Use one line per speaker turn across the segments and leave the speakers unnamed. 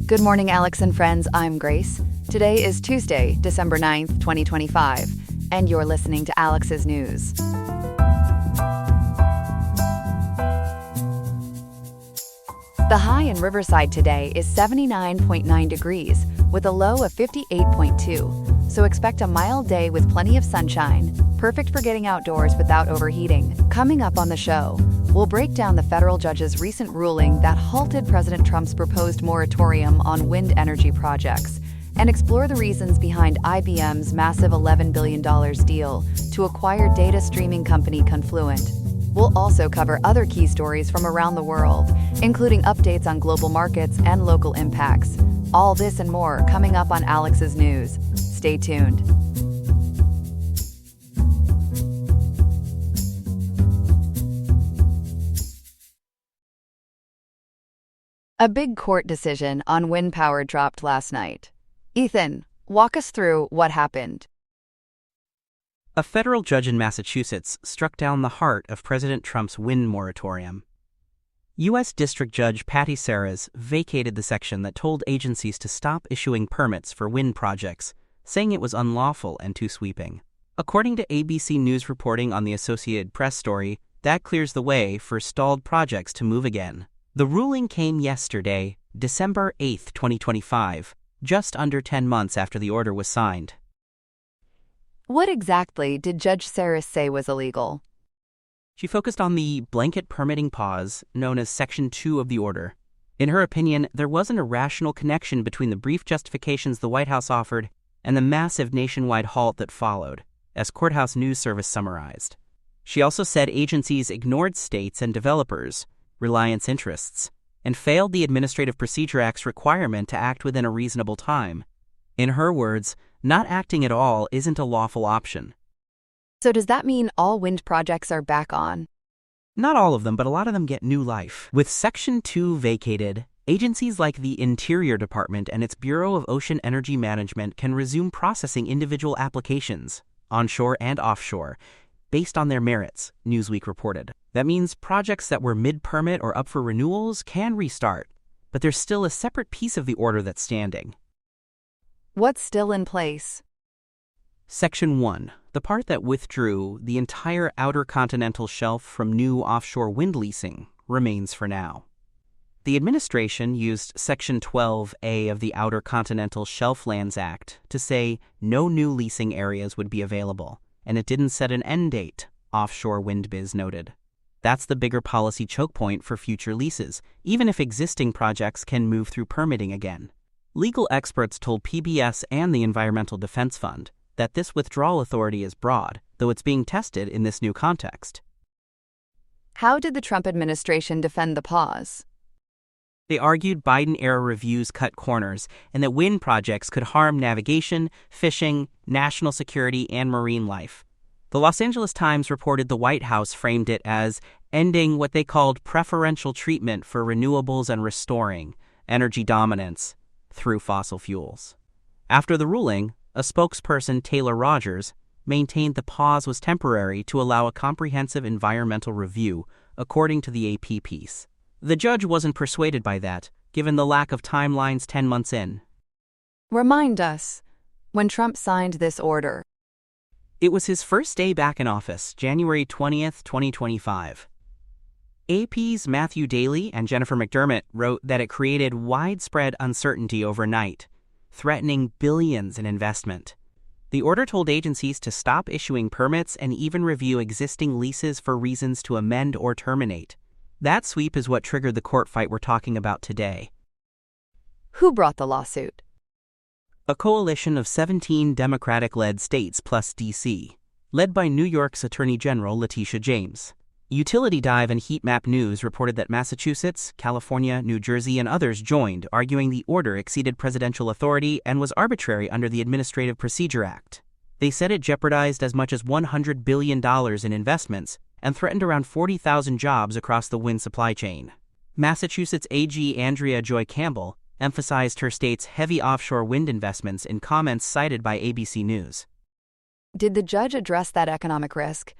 Good morning, Alex and friends. I'm Grace. Today is Tuesday, December 9th, 2025, and you're listening to Alex's News. The high in Riverside today is 79.9 degrees, with a low of 58.2, so expect a mild day with plenty of sunshine, perfect for getting outdoors without overheating. Coming up on the show, we'll break down the federal judge's recent ruling that halted President Trump's proposed moratorium on wind energy projects, and explore the reasons behind IBM's massive $11 billion deal to acquire data streaming company Confluent. We'll also cover other key stories from around the world, including updates on global markets and local impacts. All this and more coming up on Alex's News. Stay tuned. A big court decision on wind power dropped last night. Ethan, walk us through what happened.
A federal judge in Massachusetts struck down the heart of President Trump's wind moratorium. U.S. District Judge Patty Saras vacated the section that told agencies to stop issuing permits for wind projects, saying it was unlawful and too sweeping. According to ABC News reporting on the Associated Press story, that clears the way for stalled projects to move again. The ruling came yesterday, December 8, 2025, just under 10 months after the order was signed.
What exactly did Judge Saras say was illegal?
She focused on the blanket permitting pause, known as Section 2 of the order. In her opinion, there wasn't a rational connection between the brief justifications the White House offered and the massive nationwide halt that followed, as Courthouse News Service summarized. She also said agencies ignored states and developers' reliance interests, and failed the Administrative Procedure Act's requirement to act within a reasonable time. In her words, not acting at all isn't a lawful option.
So does that mean all wind projects are back on?
Not all of them, but a lot of them get new life. With Section 2 vacated, agencies like the Interior Department and its Bureau of Ocean Energy Management can resume processing individual applications, onshore and offshore, based on their merits, Newsweek reported. That means projects that were mid-permit or up for renewals can restart, but there's still a separate piece of the order that's standing.
What's still in place?
Section 1, the part that withdrew the entire outer continental shelf from new offshore wind leasing, remains for now. The administration used Section 12A of the Outer Continental Shelf Lands Act to say no new leasing areas would be available, and it didn't set an end date, Offshore Wind Biz noted. That's the bigger policy choke point for future leases, even if existing projects can move through permitting again. Legal experts told PBS and the Environmental Defense Fund that this withdrawal authority is broad, though it's being tested in this new context.
How did the Trump administration defend the pause?
They argued Biden-era reviews cut corners and that wind projects could harm navigation, fishing, national security, and marine life. The Los Angeles Times reported the White House framed it as ending what they called preferential treatment for renewables and restoring energy dominance through fossil fuels. After the ruling, a spokesperson, Taylor Rogers, maintained the pause was temporary to allow a comprehensive environmental review, according to the AP piece. The judge wasn't persuaded by that, given the lack of timelines 10 months in.
Remind us, when Trump signed this order.
It was his first day back in office, January 20th, 2025. AP's Matthew Daly and Jennifer McDermott wrote that it created widespread uncertainty overnight, threatening billions in investment. The order told agencies to stop issuing permits and even review existing leases for reasons to amend or terminate. That sweep is what triggered the court fight we're talking about today.
Who brought the lawsuit?
A coalition of 17 Democratic-led states plus D.C., led by New York's Attorney General Letitia James. Utility Dive and Heat Map News reported that Massachusetts, California, New Jersey, and others joined, arguing the order exceeded presidential authority and was arbitrary under the Administrative Procedure Act. They said it jeopardized as much as $100 billion in investments and threatened around 40,000 jobs across the wind supply chain. Massachusetts AG Andrea Joy Campbell emphasized her state's heavy offshore wind investments in comments cited by ABC News.
Did the judge address that economic risk?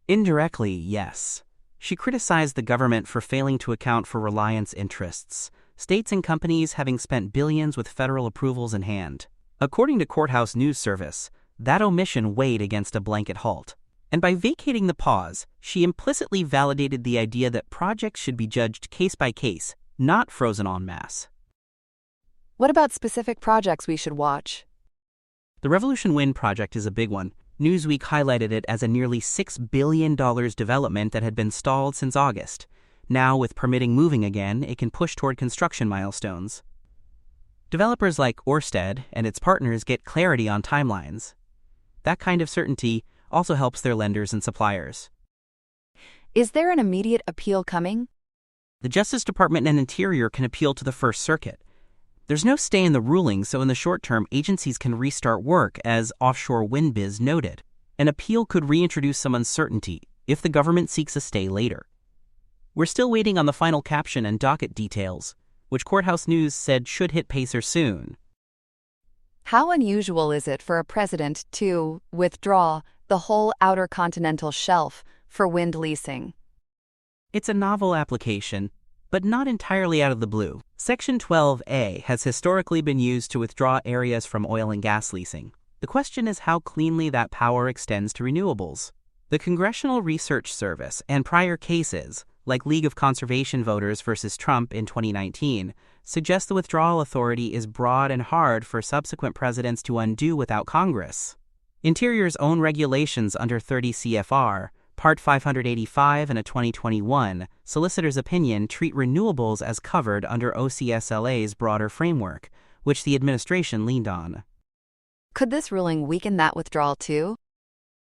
Indirectly, yes. She criticized the government for failing to account for reliance interests, states and companies having spent billions with federal approvals in hand. According to Courthouse News Service, that omission weighed against a blanket halt. And by vacating the pause, she implicitly validated the idea that projects should be judged case by case, not frozen en masse.
What about specific projects we should watch?
The Revolution Wind project is a big one. Newsweek highlighted it as a nearly $6 billion development that had been stalled since August. Now, with permitting moving again, it can push toward construction milestones. Developers like Ørsted and its partners get clarity on timelines. That kind of certainty also helps their lenders and suppliers.
Is there an immediate appeal coming?
The Justice Department and Interior can appeal to the First Circuit. There's no stay in the ruling, so in the short term, agencies can restart work, as Offshore Wind Biz noted. An appeal could reintroduce some uncertainty if the government seeks a stay later. We're still waiting on the final caption and docket details, which Courthouse News said should hit Pacer soon.
How unusual is it for a president to withdraw the whole outer continental shelf for wind leasing?
It's a novel application, but not entirely out of the blue. Section 12A has historically been used to withdraw areas from oil and gas leasing. The question is how cleanly that power extends to renewables. The Congressional Research Service and prior cases, like League of Conservation Voters versus Trump in 2019, suggest the withdrawal authority is broad and hard for subsequent presidents to undo without Congress. Interior's own regulations under 30 CFR, Part 585 and a 2021, Solicitor's Opinion treat renewables as covered under OCSLA's broader framework, which the administration leaned on.
Could this ruling weaken that withdrawal too?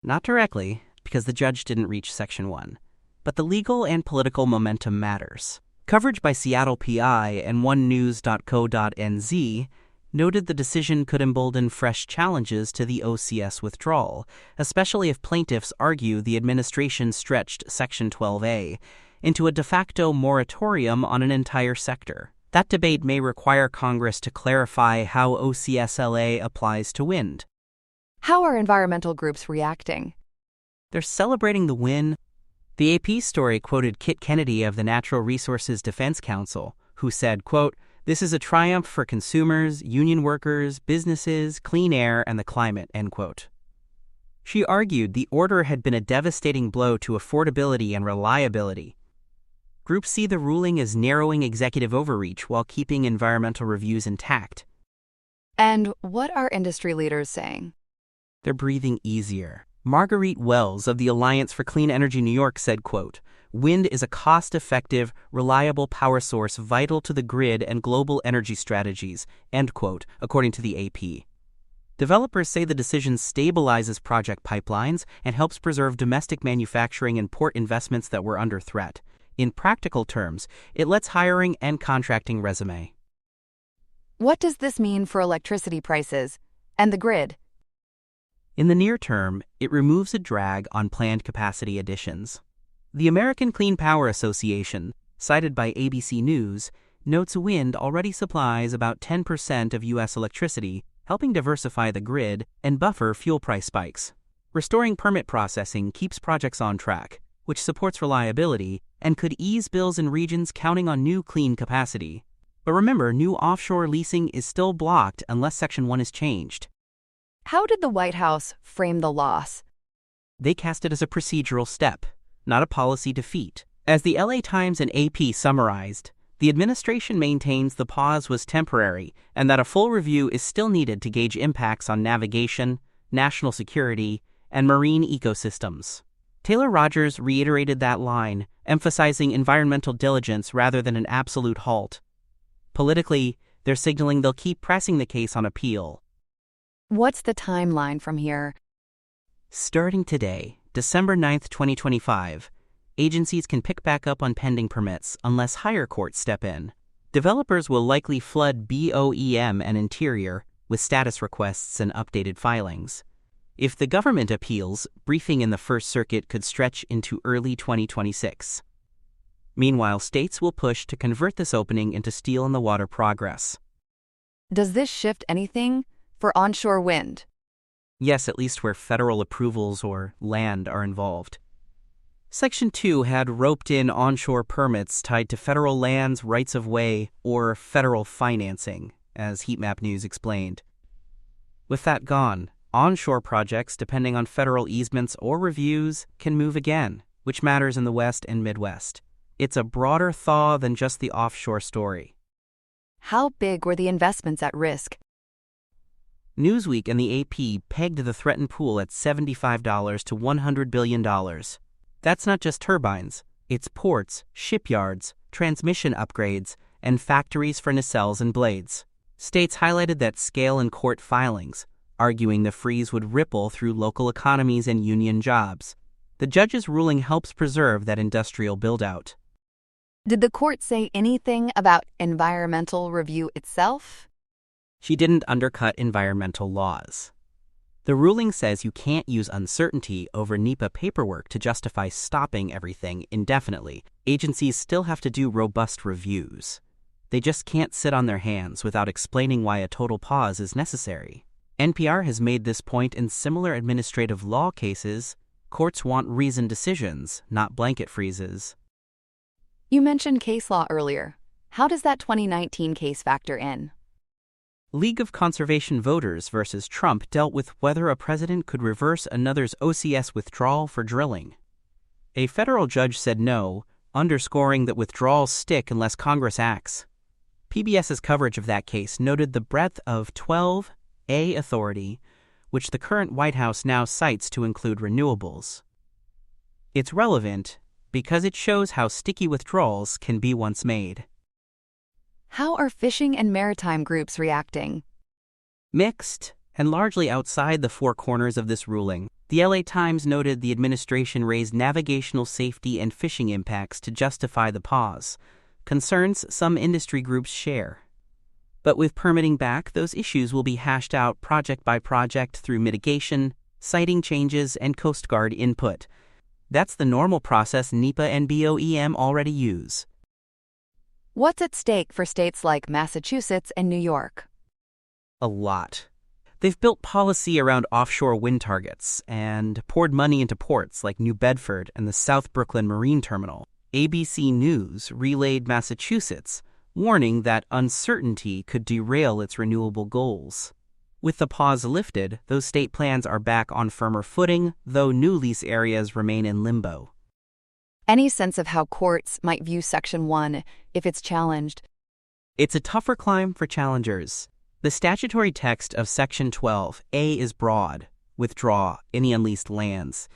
Not directly, because the judge didn't reach Section 1. But the legal and political momentum matters. Coverage by Seattle PI and onenews.co.nz noted the decision could embolden fresh challenges to the OCS withdrawal, especially if plaintiffs argue the administration stretched Section 12A into a de facto moratorium on an entire sector. That debate may require Congress to clarify how OCSLA applies to wind.
How are environmental groups reacting?
They're celebrating the win. The AP story quoted Kit Kennedy of the Natural Resources Defense Council, who said, quote, "This is a triumph for consumers, union workers, businesses, clean air, and the climate," end quote. She argued the order had been a devastating blow to affordability and reliability. Groups see the ruling as narrowing executive overreach while keeping environmental reviews intact.
And what are industry leaders saying?
They're breathing easier. Marguerite Wells of the Alliance for Clean Energy New York said, quote, "Wind is a cost-effective, reliable power source vital to the grid and global energy strategies," end quote, according to the AP. Developers say the decision stabilizes project pipelines and helps preserve domestic manufacturing and port investments that were under threat. In practical terms, it lets hiring and contracting resume.
What does this mean for electricity prices and the grid?
In the near term, it removes a drag on planned capacity additions. The American Clean Power Association, cited by ABC News, notes wind already supplies about 10% of U.S. electricity, helping diversify the grid and buffer fuel price spikes. Restoring permit processing keeps projects on track, which supports reliability and could ease bills in regions counting on new clean capacity. But remember, new offshore leasing is still blocked unless Section 1 is changed.
How did the White House frame the loss?
They cast it as a procedural step, not a policy defeat. As the LA Times and AP summarized, the administration maintains the pause was temporary and that a full review is still needed to gauge impacts on navigation, national security, and marine ecosystems. Taylor Rogers reiterated that line, emphasizing environmental diligence rather than an absolute halt. Politically, they're signaling they'll keep pressing the case on appeal.
What's the timeline from here?
Starting today, December 9th, 2025, agencies can pick back up on pending permits unless higher courts step in. Developers will likely flood BOEM and Interior with status requests and updated filings. If the government appeals, briefing in the First Circuit could stretch into early 2026. Meanwhile, states will push to convert this opening into steel-in-the-water progress.
Does this shift anything for onshore wind?
Yes, at least where federal approvals or land are involved. Section 2 had roped in onshore permits tied to federal lands, rights of way, or federal financing, as Heatmap News explained. With that gone, onshore projects, depending on federal easements or reviews, can move again, which matters in the West and Midwest. It's a broader thaw than just the offshore story.
How big were the investments at risk?
Newsweek and the AP pegged the threatened pool at $75 to $100 billion. That's not just turbines, it's ports, shipyards, transmission upgrades, and factories for nacelles and blades. States highlighted that scale in court filings, arguing the freeze would ripple through local economies and union jobs. The judge's ruling helps preserve that industrial build-out.
Did the court say anything about environmental review itself?
She didn't undercut environmental laws. The ruling says you can't use uncertainty over NEPA paperwork to justify stopping everything indefinitely. Agencies still have to do robust reviews. They just can't sit on their hands without explaining why a total pause is necessary. NPR has made this point in similar administrative law cases. Courts want reasoned decisions, not blanket freezes.
You mentioned case law earlier. How does that 2019 case factor in?
League of Conservation Voters versus Trump dealt with whether a president could reverse another's OCS withdrawal for drilling. A federal judge said no, underscoring that withdrawals stick unless Congress acts. PBS's coverage of that case noted the breadth of 12A authority, which the current White House now cites to include renewables. It's relevant because it shows how sticky withdrawals can be once made.
How are fishing and maritime groups reacting?
Mixed, and largely outside the four corners of this ruling. The LA Times noted the administration raised navigational safety and fishing impacts to justify the pause, concerns some industry groups share. But with permitting back, those issues will be hashed out project by project through mitigation, siting changes, and Coast Guard input. That's the normal process NEPA and BOEM already use.
What's at stake for states like Massachusetts and New York?
A lot. They've built policy around offshore wind targets and poured money into ports like New Bedford and the South Brooklyn Marine Terminal. ABC News relayed Massachusetts, warning that uncertainty could derail its renewable goals. With the pause lifted, those state plans are back on firmer footing, though new lease areas remain in limbo.
Any sense of how courts might view Section 1 if it's challenged?
It's a tougher climb for challengers. The statutory text of Section 12A is broad: withdraw any unleased lands.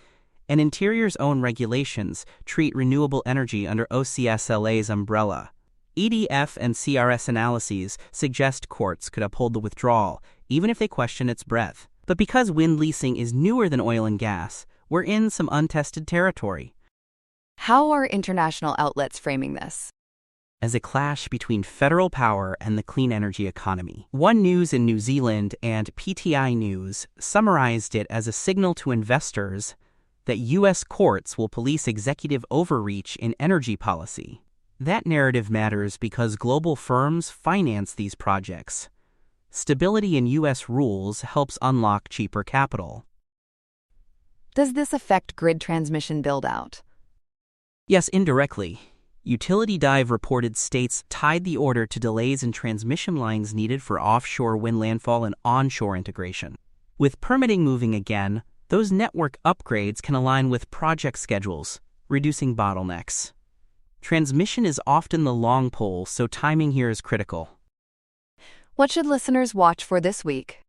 And Interior's own regulations treat renewable energy under OCSLA's umbrella. EDF and CRS analyses suggest courts could uphold the withdrawal, even if they question its breadth. But because wind leasing is newer than oil and gas, we're in some untested territory.
How are international outlets framing this?
As a clash between federal power and the clean energy economy. One News in New Zealand and PTI News summarized it as a signal to investors that U.S. courts will police executive overreach in energy policy. That narrative matters because global firms finance these projects. Stability in U.S. rules helps unlock cheaper capital.
Does this affect grid transmission build-out?
Yes, indirectly. Utility Dive reported states tied the order to delays in transmission lines needed for offshore wind landfall and onshore integration. With permitting moving again, those network upgrades can align with project schedules, reducing bottlenecks. Transmission is often the long pole, so timing here is critical.
What should listeners watch for this week?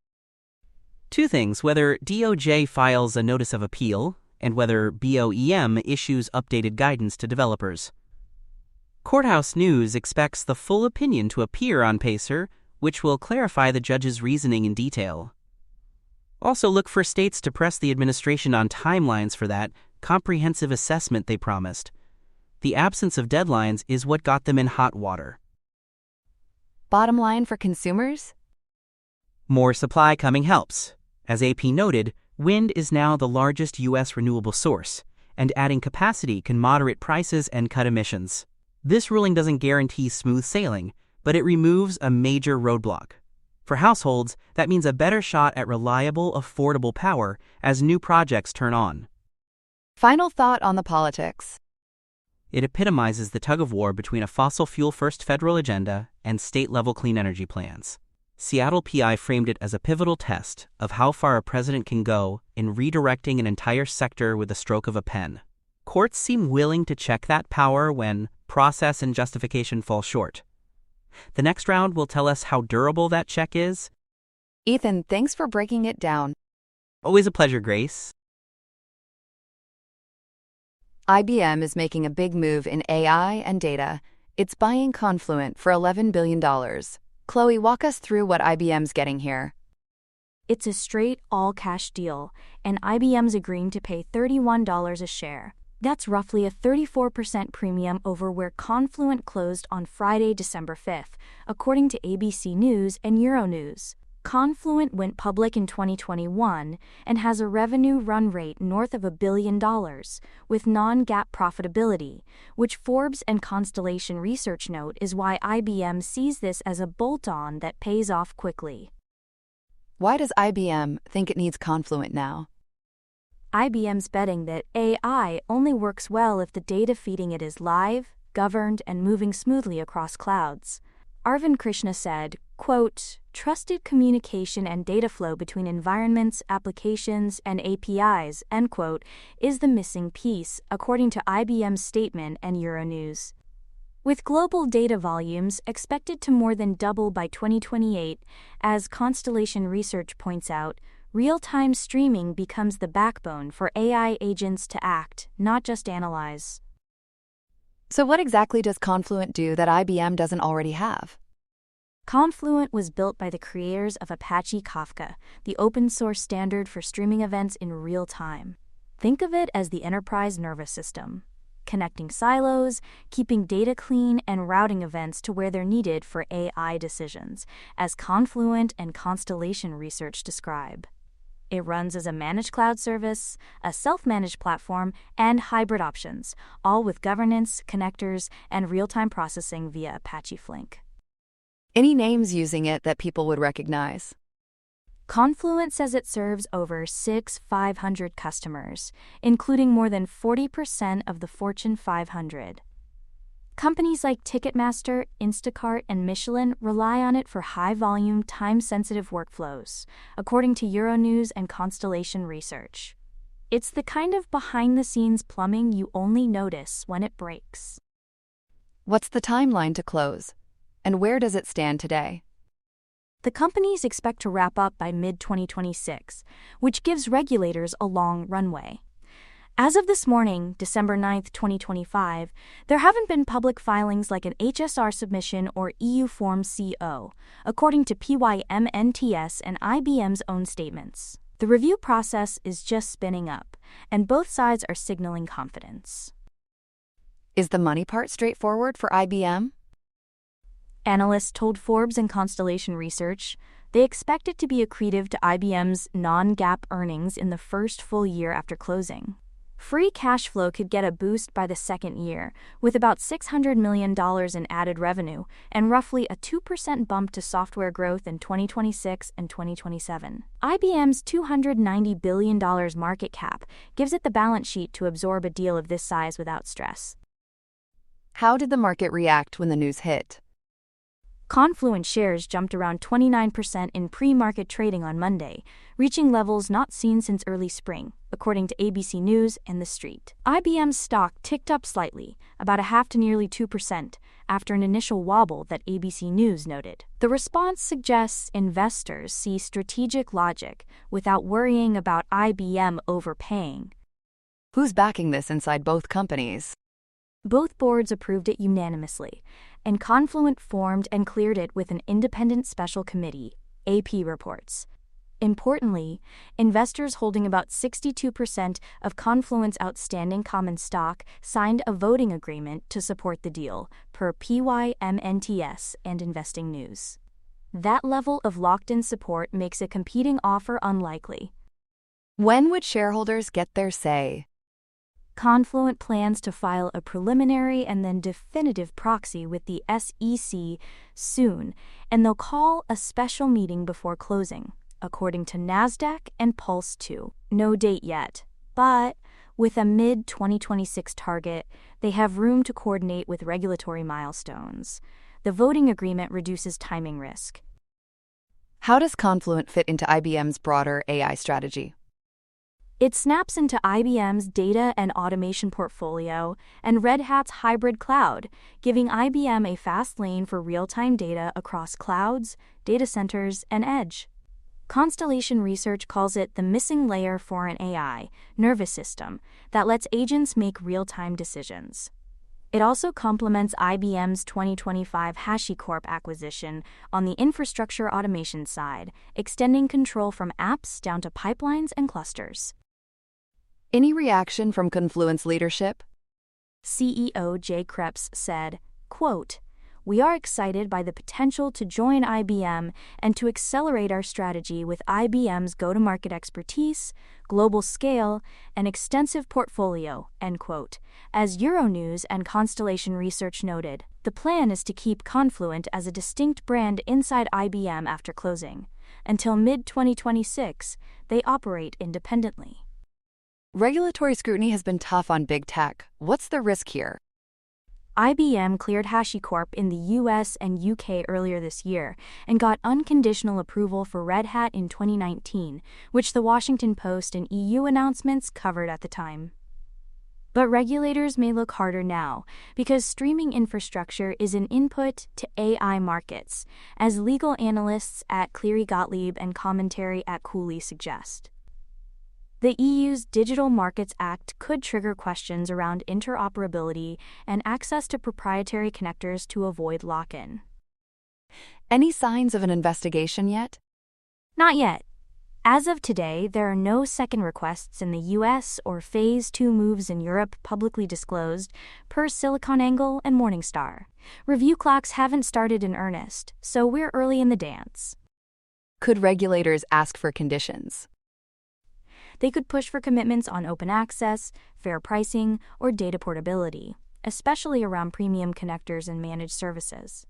Two things: whether DOJ files a notice of appeal and whether BOEM issues updated guidance to developers. Courthouse News expects the full opinion to appear on PACER, which will clarify the judge's reasoning in detail. Also look for states to press the administration on timelines for that comprehensive assessment they promised. The absence of deadlines is what got them in hot water.
Bottom line for consumers?
More supply coming helps. As AP noted, wind is now the largest U.S. renewable source, and adding capacity can moderate prices and cut emissions. This ruling doesn't guarantee smooth sailing, but it removes a major roadblock. For households, that means a better shot at reliable, affordable power as new projects turn on.
Final thought on the politics.
It epitomizes the tug-of-war between a fossil fuel-first federal agenda and state-level clean energy plans. Seattle PI framed it as a pivotal test of how far a president can go in redirecting an entire sector with a stroke of a pen. Courts seem willing to check that power when process and justification fall short. The next round will tell us how durable that check is.
Ethan, thanks for breaking it down.
Always a pleasure, Grace.
IBM is making a big move in AI and data. It's buying Confluent for $11 billion. Chloe, walk us through what IBM's getting here.
It's a straight, all-cash deal, and IBM's agreeing to pay $31 a share. That's roughly a 34% premium over where Confluent closed on Friday, December 5th, according to ABC News and Euronews. Confluent went public in 2021 and has a revenue run rate north of $1 billion, with non-GAAP profitability, which Forbes and Constellation Research note is why IBM sees this as a bolt-on that pays off quickly.
Why does IBM think it needs Confluent now?
IBM's betting that AI only works well if the data feeding it is live, governed, and moving smoothly across clouds. Arvind Krishna said, quote, "Trusted communication and data flow between environments, applications, and APIs," end quote, is the missing piece, according to IBM's statement and Euronews. With global data volumes expected to more than double by 2028, as Constellation Research points out, real-time streaming becomes the backbone for AI agents to act, not just analyze.
So what exactly does Confluent do that IBM doesn't already have?
Confluent was built by the creators of Apache Kafka, the open-source standard for streaming events in real time. Think of it as the enterprise nervous system, connecting silos, keeping data clean, and routing events to where they're needed for AI decisions, as Confluent and Constellation Research describe. It runs as a managed cloud service, a self-managed platform, and hybrid options, all with governance, connectors, and real-time processing via Apache Flink.
Any names using it that people would recognize?
Confluent says it serves over 6,500 customers, including more than 40% of the Fortune 500. Companies like Ticketmaster, Instacart, and Michelin rely on it for high-volume, time-sensitive workflows, according to Euronews and Constellation Research. It's the kind of behind-the-scenes plumbing you only notice when it breaks.
What's the timeline to close? And where does it stand today?
The companies expect to wrap up by mid-2026, which gives regulators a long runway. As of this morning, December 9, 2025, there haven't been public filings like an HSR submission or EU Form CO, according to PYMNTS and IBM's own statements. The review process is just spinning up, and both sides are signaling confidence.
Is the money part straightforward for IBM?
Analysts told Forbes and Constellation Research they expect it to be accretive to IBM's non-GAAP earnings in the first full year after closing. Free cash flow could get a boost by the second year, with about $600 million in added revenue and roughly a 2% bump to software growth in 2026 and 2027. IBM's $290 billion market cap gives it the balance sheet to absorb a deal of this size without stress.
How did the market react when the news hit?
Confluent shares jumped around 29% in pre-market trading on Monday, reaching levels not seen since early spring, according to ABC News and The Street. IBM's stock ticked up slightly, about a half to nearly 2%, after an initial wobble that ABC News noted. The response suggests investors see strategic logic without worrying about IBM overpaying.
Who's backing this inside both companies?
Both boards approved it unanimously, and Confluent formed and cleared it with an independent special committee, AP reports. Importantly, investors holding about 62% of Confluent's outstanding common stock signed a voting agreement to support the deal, per PYMNTS and Investing News. That level of locked-in support makes a competing offer unlikely.
When would shareholders get their say?
Confluent plans to file a preliminary and then definitive proxy with the SEC soon, and they'll call a special meeting before closing, according to NASDAQ and Pulse 2. No date yet, but With a mid-2026 target, they have room to coordinate with regulatory milestones. The voting agreement reduces timing risk.
How does Confluent fit into IBM's broader AI strategy?
It snaps into IBM's data and automation portfolio and Red Hat's hybrid cloud, giving IBM a fast lane for real-time data across clouds, data centers, and edge. Constellation Research calls it the missing layer for an AI nervous system that lets agents make real-time decisions. It also complements IBM's 2025 HashiCorp acquisition on the infrastructure automation side, extending control from apps down to pipelines and clusters.
Any reaction from Confluent's leadership?
CEO Jay Kreps said, quote, "We are excited by the potential to join IBM and to accelerate our strategy with IBM's go-to-market expertise, global scale, and extensive portfolio," end quote. As Euronews and Constellation Research noted, the plan is to keep Confluent as a distinct brand inside IBM after closing. Until mid-2026, they operate independently.
Regulatory scrutiny has been tough on big tech. What's the risk here?
IBM cleared HashiCorp in the US and UK earlier this year and got unconditional approval for Red Hat in 2019, which the Washington Post and EU announcements covered at the time. But regulators may look harder now because streaming infrastructure is an input to AI markets, as legal analysts at Cleary Gottlieb and commentary at Cooley suggest. The EU's Digital Markets Act could trigger questions around interoperability and access to proprietary connectors to avoid lock-in.
Any signs of an investigation yet?
Not yet. As of today, there are no second requests in the US or Phase 2 moves in Europe publicly disclosed, per SiliconANGLE and Morningstar. Review clocks haven't started in earnest, so we're early in the dance.
Could regulators ask for conditions?
They could push for commitments on open access, fair pricing, or data portability, especially around premium connectors and managed services.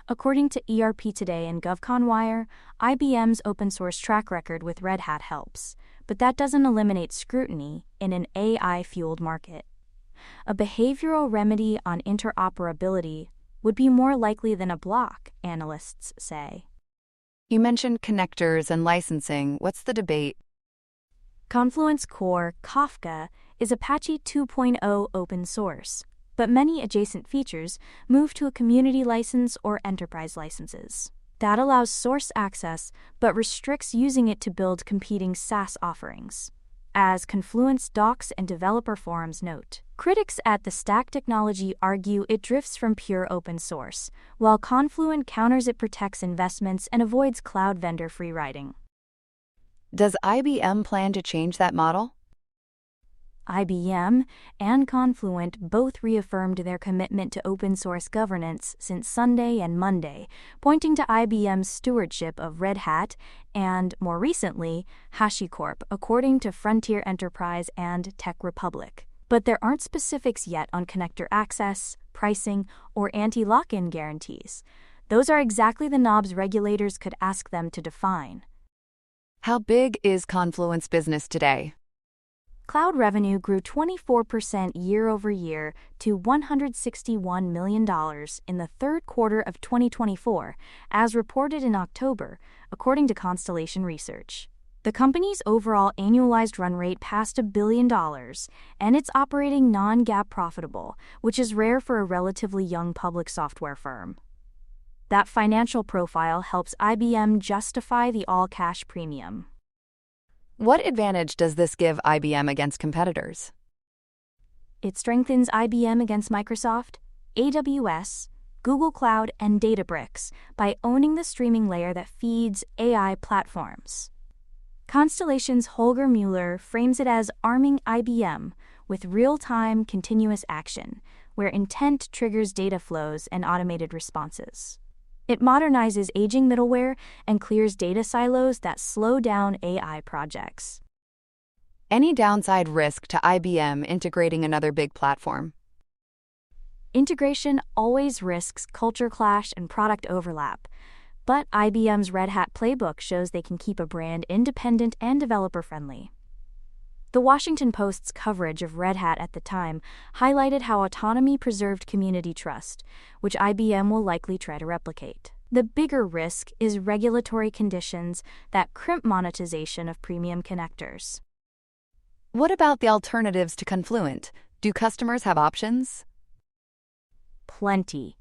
According to ERP Today and GovConWire, IBM's open-source track record with Red Hat helps, but that doesn't eliminate scrutiny in an AI-fueled market. A behavioral remedy on interoperability would be more likely than a block, analysts say.
You mentioned connectors and licensing. What's the debate?
Confluent's core, Kafka, is Apache 2.0 open source, but many adjacent features move to a community license or enterprise licenses. That allows source access but restricts using it to build competing SaaS offerings. As Confluent's docs and developer forums note, critics at the Stack technology argue it drifts from pure open source, while Confluent counters it protects investments and avoids cloud vendor free riding.
Does IBM plan to change that model?
IBM and Confluent both reaffirmed their commitment to open source governance since Sunday and Monday, pointing to IBM's stewardship of Red Hat and, more recently, HashiCorp, according to Frontier Enterprise and Tech Republic. But there aren't specifics yet on connector access, pricing, or anti-lock-in guarantees. Those are exactly the knobs regulators could ask them to define.
How big is Confluent's business today?
Cloud revenue grew 24% year over year to $161 million in the third quarter of 2024, as reported in October, according to Constellation Research. The company's overall annualized run rate passed $1 billion, and it's operating non-GAAP profitable, which is rare for a relatively young public software firm. That financial profile helps IBM justify the all-cash premium.
What advantage does this give IBM against competitors?
It strengthens IBM against Microsoft, AWS, Google Cloud, and Databricks by owning the streaming layer that feeds AI platforms. Constellation's Holger Mueller frames it as arming IBM with real-time continuous action, where intent triggers data flows and automated responses. It modernizes aging middleware and clears data silos that slow down AI projects.
Any downside risk to IBM integrating another big platform?
Integration always risks culture clash and product overlap, but IBM's Red Hat playbook shows they can keep a brand independent and developer-friendly. The Washington Post's coverage of Red Hat at the time highlighted how autonomy preserved community trust, which IBM will likely try to replicate. The bigger risk is regulatory conditions that crimp monetization of premium connectors.
What about the alternatives to Confluent? Do customers have options?
Plenty.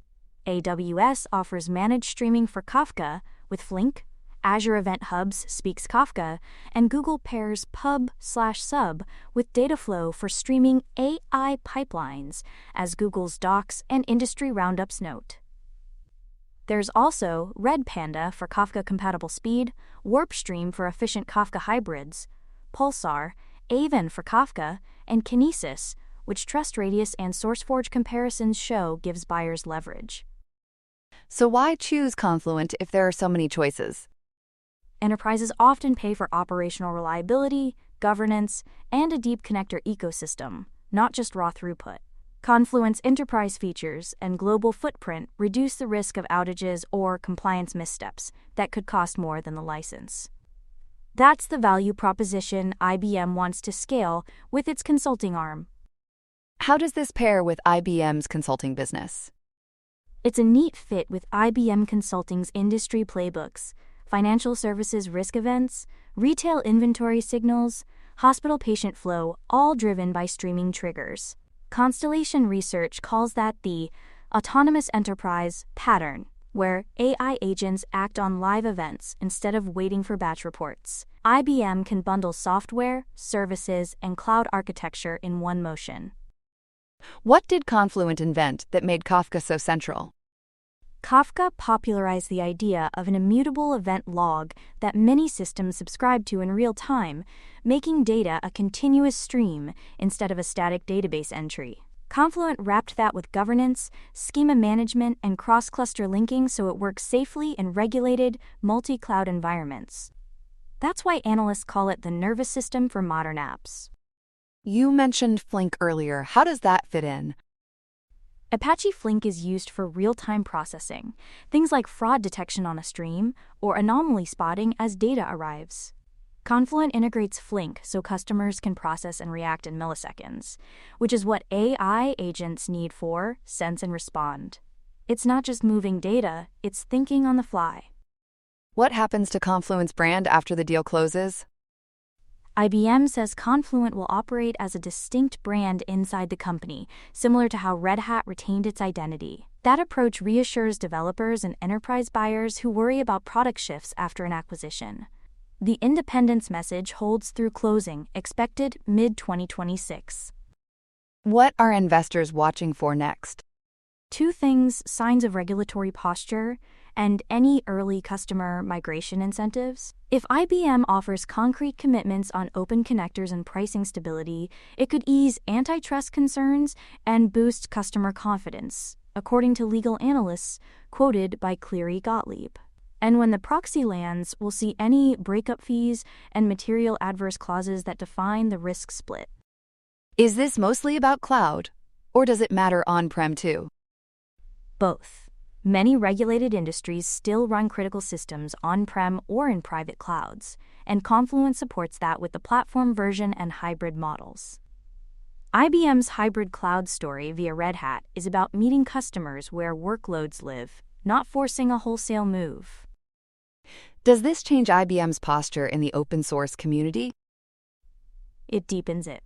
AWS offers managed streaming for Kafka with Flink, Azure Event Hubs speaks Kafka, and Google pairs pub/sub with Dataflow for streaming AI pipelines, as Google's Docs and Industry Roundups note. There's also Red Panda for Kafka-compatible speed, WarpStream for efficient Kafka hybrids, Pulsar, Aven for Kafka, and Kinesis, which TrustRadius and SourceForge comparisons show gives buyers leverage.
So why choose Confluent if there are so many choices?
Enterprises often pay for operational reliability, governance, and a deep connector ecosystem, not just raw throughput. Confluent's enterprise features and global footprint reduce the risk of outages or compliance missteps that could cost more than the license. That's the value proposition IBM wants to scale with its consulting arm.
How does this pair with IBM's consulting business?
It's a neat fit with IBM Consulting's industry playbooks, financial services risk events, retail inventory signals, hospital patient flow, all driven by streaming triggers. Constellation Research calls that the autonomous enterprise pattern, where AI agents act on live events instead of waiting for batch reports. IBM can bundle software, services, and cloud architecture in one motion.
What did Confluent invent that made Kafka so central?
Kafka popularized the idea of an immutable event log that many systems subscribe to in real time, making data a continuous stream instead of a static database entry. Confluent wrapped that with governance, schema management, and cross-cluster linking so it works safely in regulated, multi-cloud environments. That's why analysts call it the nervous system for modern apps.
You mentioned Flink earlier. How does that fit in?
Apache Flink is used for real-time processing, things like fraud detection on a stream or anomaly spotting as data arrives. Confluent integrates Flink so customers can process and react in milliseconds, which is what AI agents need for sense and respond. It's not just moving data, it's thinking on the fly.
What happens to Confluent's brand after the deal closes?
IBM says Confluent will operate as a distinct brand inside the company, similar to how Red Hat retained its identity. That approach reassures developers and enterprise buyers who worry about product shifts after an acquisition. The independence message holds through closing, expected mid-2026.
What are investors watching for next?
Two things: signs of regulatory posture and any early customer migration incentives. If IBM offers concrete commitments on open connectors and pricing stability, it could ease antitrust concerns and boost customer confidence, according to legal analysts quoted by Cleary Gottlieb. And when the proxy lands, we'll see any breakup fees and material adverse clauses that define the risk split.
Is this mostly about cloud, or does it matter on-prem too?
Both. Many regulated industries still run critical systems on-prem or in private clouds, and Confluent supports that with the platform version and hybrid models. IBM's hybrid cloud story via Red Hat is about meeting customers where workloads live, not forcing a wholesale move.
Does this change IBM's posture in the open source community?
It deepens it.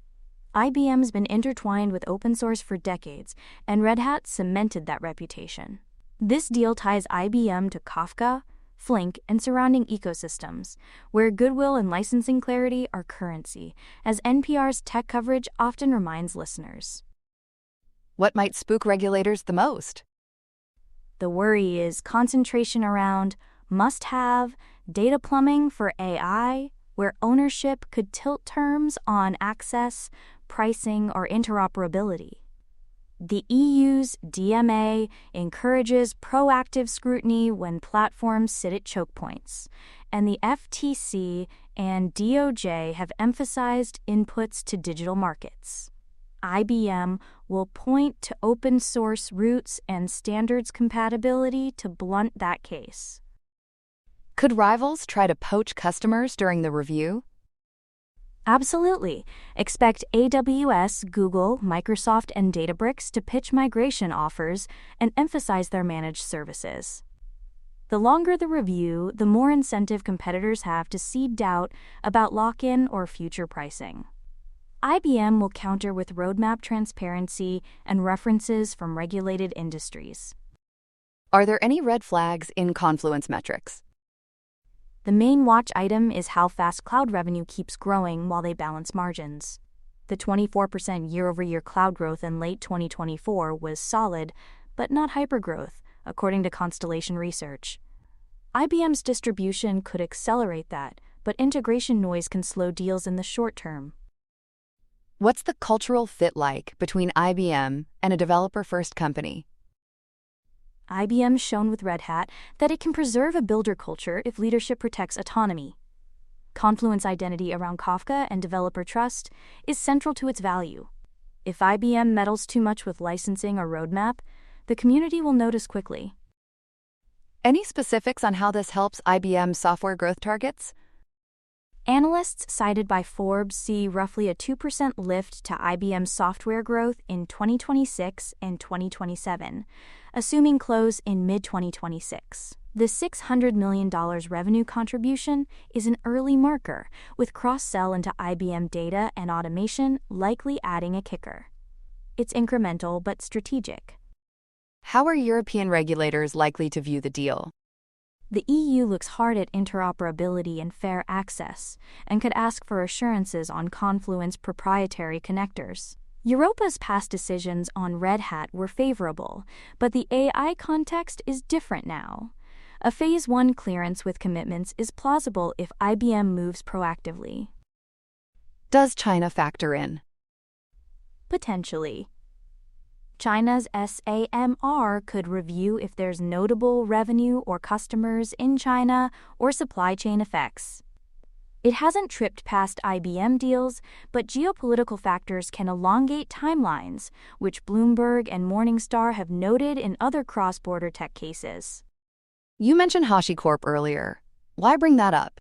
IBM's been intertwined with open source for decades, and Red Hat cemented that reputation. This deal ties IBM to Kafka, Flink, and surrounding ecosystems, where goodwill and licensing clarity are currency, as NPR's tech coverage often reminds listeners.
What might spook regulators the most?
The worry is concentration around must-have data plumbing for AI, where ownership could tilt terms on access, pricing, or interoperability. The EU's DMA encourages proactive scrutiny when platforms sit at choke points, and the FTC and DOJ have emphasized inputs to digital markets. IBM will point to open source roots and standards compatibility to blunt that case.
Could rivals try to poach customers during the review?
Absolutely. Expect AWS, Google, Microsoft, and Databricks to pitch migration offers and emphasize their managed services. The longer the review, the more incentive competitors have to seed doubt about lock-in or future pricing. IBM will counter with roadmap transparency and references from regulated industries.
Are there any red flags in Confluent's metrics?
The main watch item is how fast cloud revenue keeps growing while they balance margins. The 24% year-over-year cloud growth in late 2024 was solid, but not hypergrowth, according to Constellation Research. IBM's distribution could accelerate that, but integration noise can slow deals in the short term.
What's the cultural fit like between IBM and a developer-first company?
IBM's shown with Red Hat that it can preserve a builder culture if leadership protects autonomy. Confluent's identity around Kafka and developer trust is central to its value. If IBM meddles too much with licensing or roadmap, the community will notice quickly.
Any specifics on how this helps IBM's software growth targets?
Analysts cited by Forbes see roughly a 2% lift to IBM's software growth in 2026 and 2027, assuming close in mid-2026. The $600 million revenue contribution is an early marker, with cross-sell into IBM data and automation likely adding a kicker. It's incremental but strategic.
How are European regulators likely to view the deal?
The EU looks hard at interoperability and fair access, and could ask for assurances on Confluent's proprietary connectors. Europa's past decisions on Red Hat were favorable, but the AI context is different now. A Phase 1 clearance with commitments is plausible if IBM moves proactively.
Does China factor in?
Potentially. China's SAMR could review if there's notable revenue or customers in China or supply chain effects. It hasn't tripped past IBM deals, but geopolitical factors can elongate timelines, which Bloomberg and Morningstar have noted in other cross-border tech cases.
You mentioned HashiCorp earlier. Why bring that up?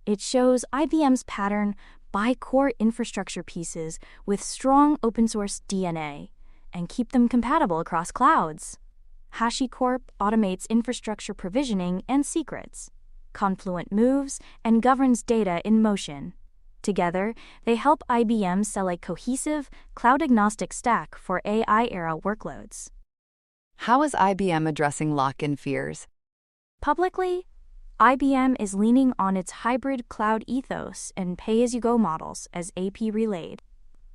It shows IBM's pattern: buy core infrastructure pieces with strong open-source DNA and keep them compatible across clouds. HashiCorp automates infrastructure provisioning and secrets. Confluent moves and governs data in motion. Together, they help IBM sell a cohesive, cloud-agnostic stack for AI-era workloads.
How is IBM addressing lock-in fears?
Publicly, IBM is leaning on its hybrid cloud ethos and pay-as-you-go models, as AP relayed.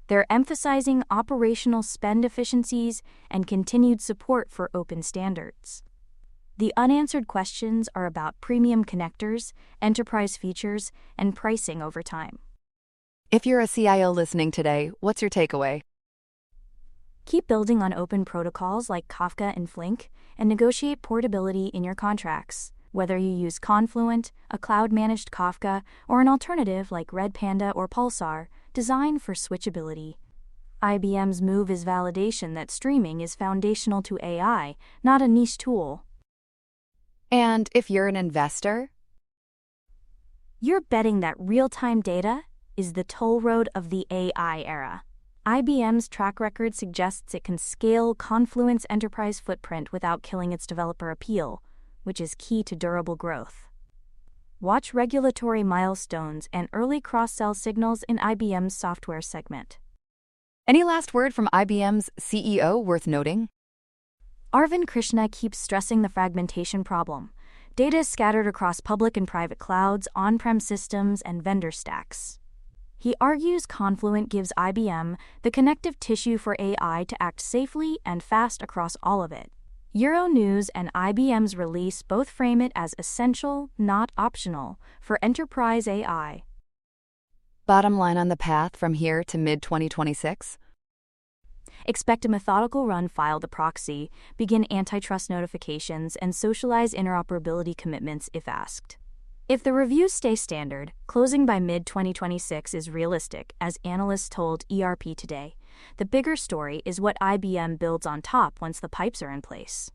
They're emphasizing operational spend efficiencies and continued support for open standards. The unanswered questions are about premium connectors, enterprise features, and pricing over time.
If you're a CIO listening today, what's your takeaway?
Keep building on open protocols like Kafka and Flink, and negotiate portability in your contracts, whether you use Confluent, a cloud-managed Kafka, or an alternative like Redpanda or Pulsar, designed for switchability. IBM's move is validation that streaming is foundational to AI, not a niche tool.
And if you're an investor?
You're betting that real-time data is the toll road of the AI era. IBM's track record suggests it can scale Confluent's enterprise footprint without killing its developer appeal, which is key to durable growth. Watch regulatory milestones and early cross-sell signals in IBM's software segment.
Any last word from IBM's CEO worth noting?
Arvind Krishna keeps stressing the fragmentation problem. Data is scattered across public and private clouds, on-prem systems, and vendor stacks. He argues Confluent gives IBM the connective tissue for AI to act safely and fast across all of it. Euronews and IBM's release both frame it as essential, not optional, for enterprise AI.
Bottom line on the path from here to mid-2026?
Expect a methodical run file the proxy, begin antitrust notifications, and socialize interoperability commitments if asked. If the reviews stay standard, closing by mid-2026 is realistic, as analysts told ERP Today. The bigger story is what IBM builds on top once the pipes are in place.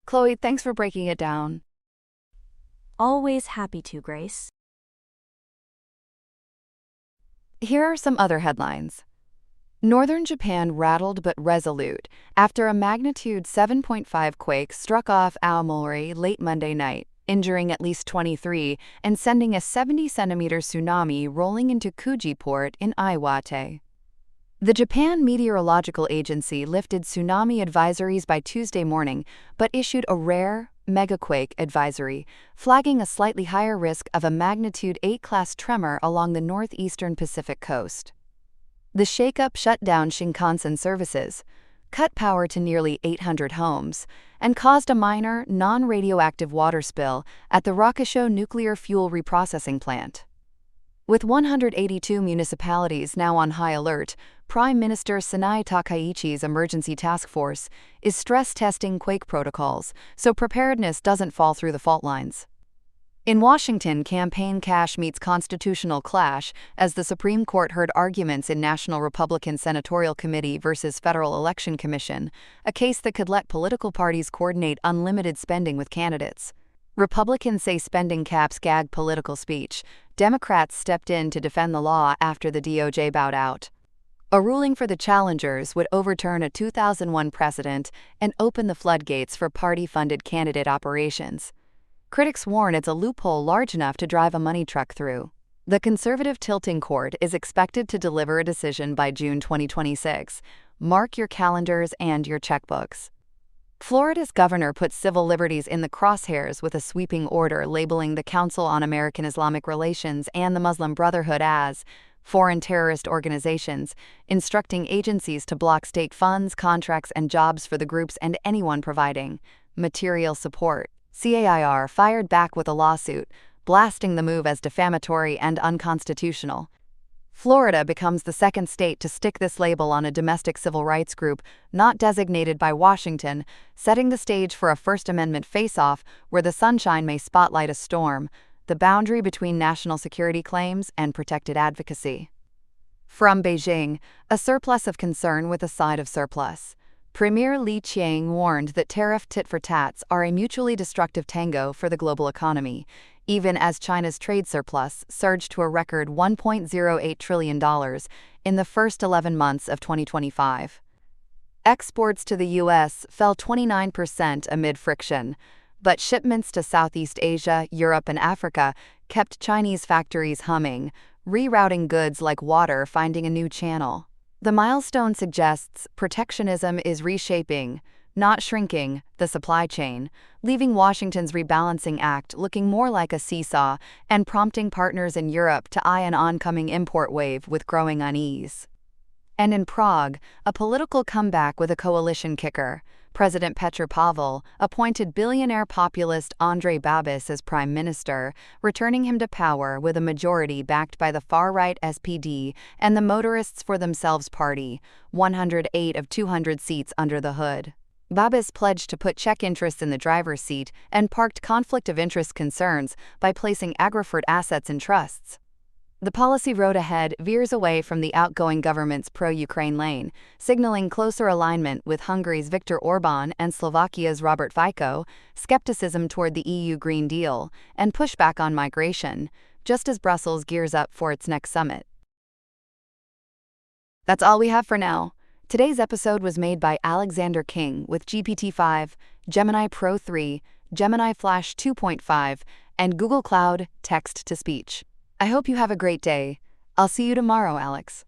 Chloe, thanks for breaking it down.
Always happy to, Grace.
Here are some other headlines. Northern Japan rattled but resolute after a magnitude 7.5 quake struck off Aomori late Monday night, injuring at least 23 and sending a 70-centimeter tsunami rolling into Kuji Port in Iwate. The Japan Meteorological Agency lifted tsunami advisories by Tuesday morning, but issued a rare megaquake advisory, flagging a slightly higher risk of a magnitude 8-class tremor along the northeastern Pacific coast. The shakeup shut down Shinkansen services, cut power to nearly 800 homes, and caused a minor, non-radioactive water spill at the Rokusho nuclear fuel reprocessing plant. With 182 municipalities now on high alert, Prime Minister Sanae Takaichi's emergency task force is stress-testing quake protocols so preparedness doesn't fall through the fault lines. In Washington, campaign cash meets constitutional clash as the Supreme Court heard arguments in National Republican Senatorial Committee versus Federal Election Commission, a case that could let political parties coordinate unlimited spending with candidates. Republicans say spending caps gag political speech. Democrats stepped in to defend the law after the DOJ bowed out. A ruling for the challengers would overturn a 2001 precedent and open the floodgates for party-funded candidate operations. Critics warn it's a loophole large enough to drive a money truck through. The conservative tilting court is expected to deliver a decision by June 2026. Mark your calendars and your checkbooks. Florida's governor put civil liberties in the crosshairs with a sweeping order labeling the Council on American Islamic Relations and the Muslim Brotherhood as foreign terrorist organizations, instructing agencies to block state funds, contracts, and jobs for the groups and anyone providing material support. CAIR fired back with a lawsuit, blasting the move as defamatory and unconstitutional. Florida becomes the second state to stick this label on a domestic civil rights group not designated by Washington, setting the stage for a First Amendment face-off where the sunshine may spotlight a storm, the boundary between national security claims and protected advocacy. From Beijing, a surplus of concern with a side of surplus. Premier Li Qiang warned that tariff tit-for-tats are a mutually destructive tango for the global economy, even as China's trade surplus surged to a record $1.08 trillion in the first 11 months of 2025. Exports to the U.S. fell 29% amid friction, but shipments to Southeast Asia, Europe, and Africa kept Chinese factories humming, rerouting goods like water finding a new channel. The milestone suggests protectionism is reshaping, not shrinking, the supply chain, leaving Washington's rebalancing act looking more like a seesaw and prompting partners in Europe to eye an oncoming import wave with growing unease. And in Prague, a political comeback with a coalition kicker. President Petr Pavel appointed billionaire populist Andrej Babis as prime minister, returning him to power with a majority backed by the far-right SPD and the Motorists for Themselves party, 108 of 200 seats under the hood. Babis pledged to put Czech interests in the driver's seat and parked conflict of interest concerns by placing Agrofert assets in trusts. The policy road ahead veers away from the outgoing government's pro-Ukraine lane, signaling closer alignment with Hungary's Viktor Orban and Slovakia's Robert Fico, skepticism toward the EU Green Deal, and pushback on migration, just as Brussels gears up for its next summit. That's all we have for now. Today's episode was made by Alexander King with GPT-5, Gemini Pro 3, Gemini Flash 2.5, and Google Cloud Text-to-Speech. I hope you have a great day. I'll see you tomorrow, Alex.